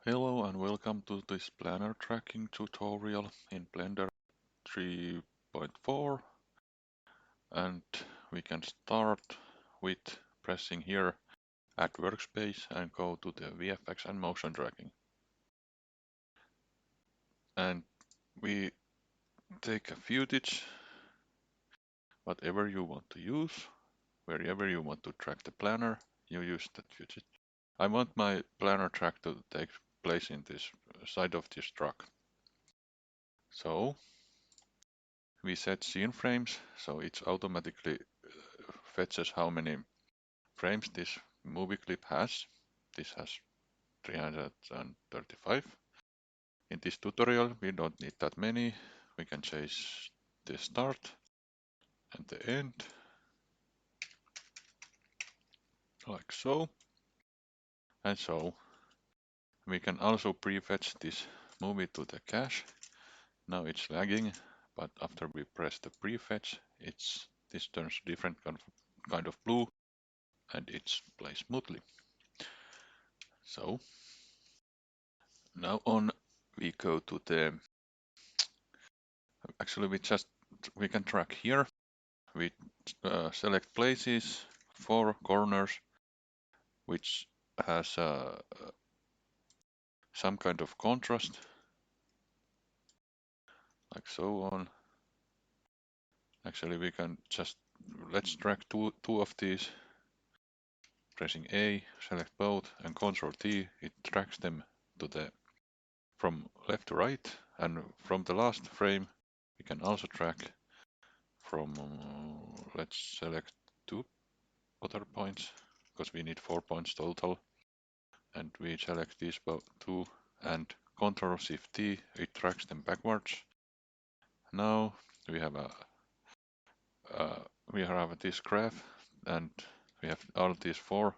Hello and welcome to this Planar tracking tutorial in Blender 3.4, and we can start with pressing here at workspace and go to the VFX and motion tracking. And we take a footage, whatever you want to use, wherever you want to track the planar, you use that footage. I want my planar track to take place in this side of this truck. So we set scene frames, so it automatically fetches how many frames this movie clip has. This has 335. In this tutorial, we don't need that many. We can change the start and the end, like so. And so we can also prefetch this movie to the cache. Now it's lagging, but after we press the prefetch, this turns different kind of blue, and it plays smoothly. So now on we go to the, actually we can track here. We select places, 4 corners, which has some kind of contrast, like so on. Actually we can let's track two of these. Pressing A, select both, and Ctrl T, it tracks them from left to right, and from the last frame we can also track from, let's select 2 other points, because we need 4 points total, and we select these 2 and Ctrl Shift T, it tracks them backwards. Now we have this graph, and we have all these four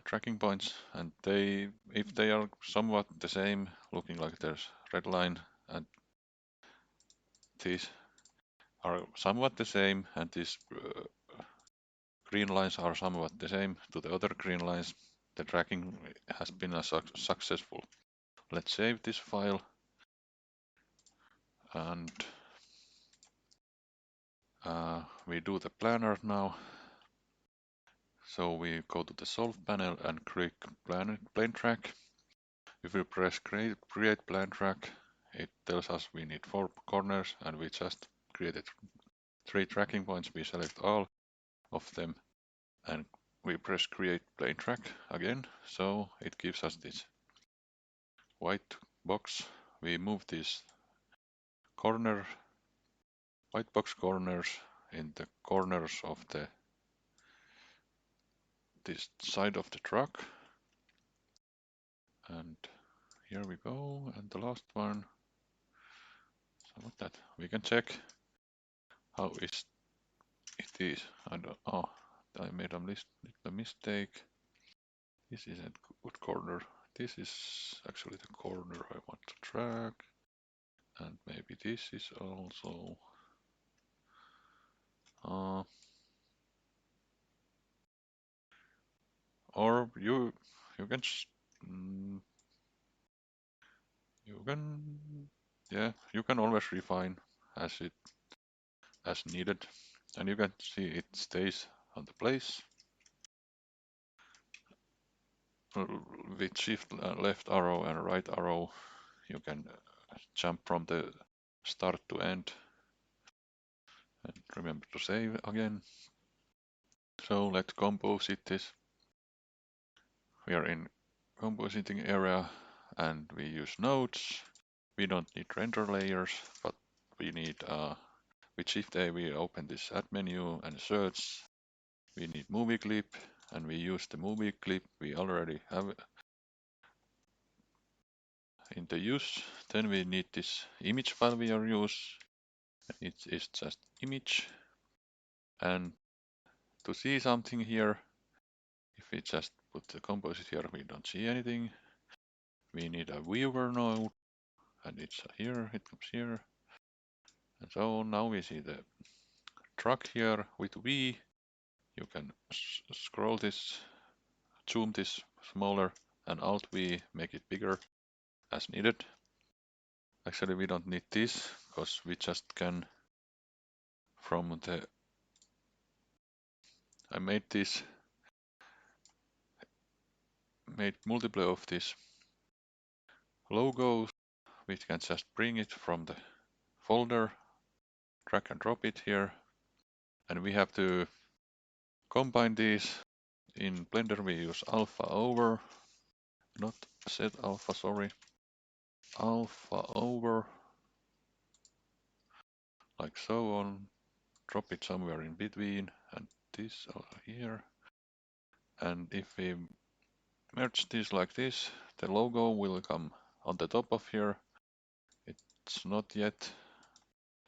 tracking points, and if they are somewhat the same, looking like there's red line, and these are somewhat the same, and these green lines are somewhat the same to the other green lines, the tracking has been successful. Let's save this file, and we do the planar now. So we go to the solve panel and click plane track. If we press create plane track, it tells us we need 4 corners, and we just created 3 tracking points. We select all of them and we press create plane track again. So it gives us this white box. We move these white box corners in the corners of this side of the truck. And here we go. And the last one. So what that? We can check how it is. I made a mistake. This isn't good corner. This is actually the corner I want to track. And maybe this is also. Or you can you can always refine as needed, and you can see it stays on the place. With shift left arrow and right arrow, you can jump from the start to end, and remember to save again. So let's composite this. We are in compositing area and we use nodes. We don't need render layers, but we need with Shift A we open this add menu and search. We need movie clip, and we use the movie clip we already have in the use. Then we need this image file we are use. It is just image. And to see something here, if we just put the composite here, we don't see anything. We need a viewer node, and it's here, it comes here. And so now we see the truck here with V. You can scroll this zoom this smaller, and Alt-V make it bigger as needed. Actually, we don't need this, because we just can from the... I made multiple of these logos. We can just bring it from the folder, drag and drop it here, and we have to combine these. In Blender we use alpha over, not set alpha, sorry, alpha over, like so on, drop it somewhere in between, and this here. And if we merge this like this, the logo will come on the top of here. It's not yet,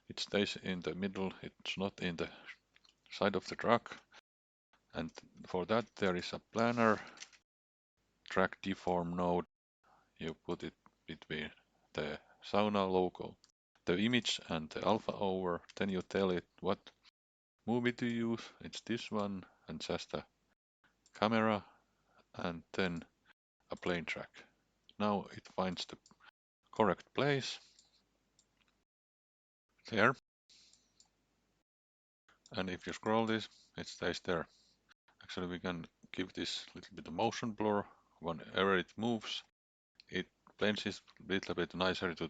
it stays in the middle, it's not in the side of the truck. And for that there is a planar drag deform node. You put it between the sauna logo, the image, and the alpha over. Then you tell it what movie to use. It's this one, and just a camera, and then a plane track. Now it finds the correct place there, and if you scroll this, it stays there. Actually, we can give this a little bit of motion blur. Whenever it moves, it blends it a little bit nicer to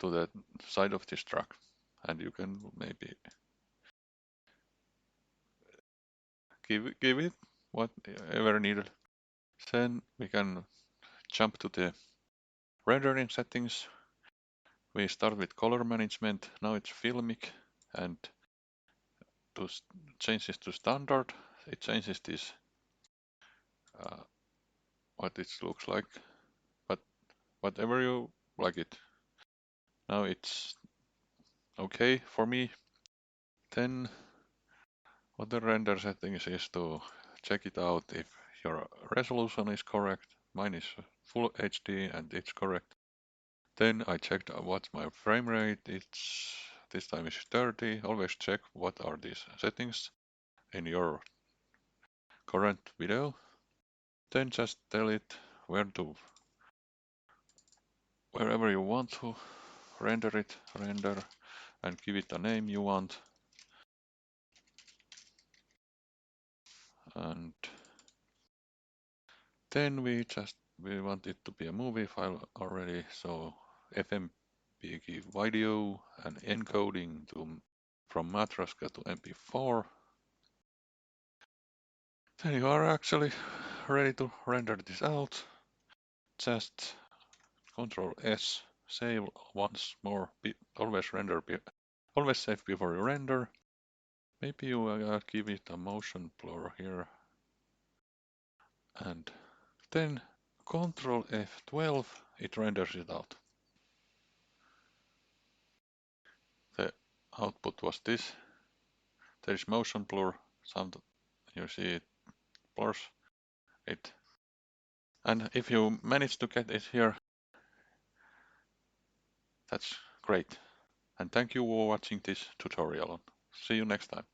the side of this truck, and you can maybe give it whatever needed. Then we can jump to the rendering settings. We start with color management. Now it's filmic, and to change this to standard, it changes this what it looks like, but whatever you like it. Now it's okay for me. Then other render settings is to check it out if your resolution is correct. Mine is full HD and it's correct. Then I checked what's my frame rate. It's this time is 30. Always check what are these settings in your current video. Then just tell it wherever you want to render it, and give it a name you want. And then we want it to be a movie file already, so FMPG video and encoding from Matroska to MP4. Then you are actually ready to render this out. Just Control S, save once more. Always save before you render. Maybe you give it a motion blur here, and then Control F12, it renders it out. The output was this. There is motion blur, you see it blurs it. And if you manage to get it here, that's great. And thank you for watching this tutorial. See you next time.